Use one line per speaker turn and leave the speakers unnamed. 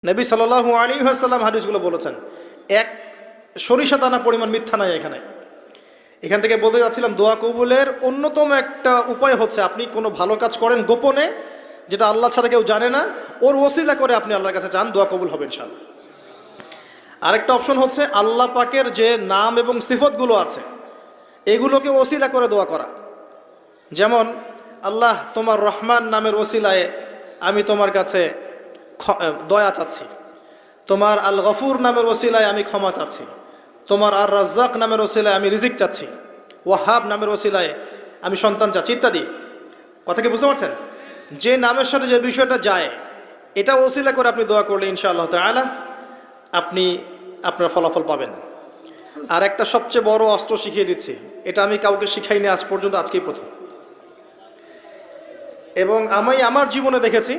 নবী সাল্লাল্লাহু আলাইহি ওয়াসাল্লাম হাদিসগুলো বলেছেন, এক সরিষা দানা পরিমাণ মিথ্যা নাই এখান থেকে বলতে যাচ্ছিলাম, দোয়া কবুলের অন্যতম একটা উপায় হচ্ছে আপনি কোনো ভালো কাজ করেন গোপনে, যেটা আল্লাহ ছাড়া কেউ জানে না, ওর ওসিলা করে আপনি আল্লাহর কাছে চান, দোয়া কবুল হবে ইনশাআল্লাহ। আরেকটা অপশন হচ্ছে আল্লাহ পাকের যে নাম এবং সিফতগুলো আছে এগুলোকে ওসিলা করে দোয়া করা। যেমন, আল্লাহ তোমার রহমান নামের ওসিলায় আমি তোমার কাছে দয়া চাচ্ছি, তোমার আল গফুর নামের ওসিলায় আমি ক্ষমা চাচ্ছি, তোমার আর রাজ্জাক নামের ওসিলায় আমি রিজিক চাচ্ছি, ওয়াহাব নামের ওসিলায় আমি সন্তান চাচ্ছি, ইত্যাদি। কথা কি বুঝতে পারছেন? যে নামের সাথে যে বিষয়টা যায় এটা ওসিলা করে আপনি দোয়া করলে ইনশাআল্লাহ তাআলা আপনি আপনার ফলাফল পাবেন। আর একটা সবচেয়ে বড় অস্ত্র শিখিয়ে দিচ্ছি, এটা আমি কাউকে শিখাইনি আজ পর্যন্ত, আজকেই প্রথম, এবং আমি আমার জীবনে দেখেছি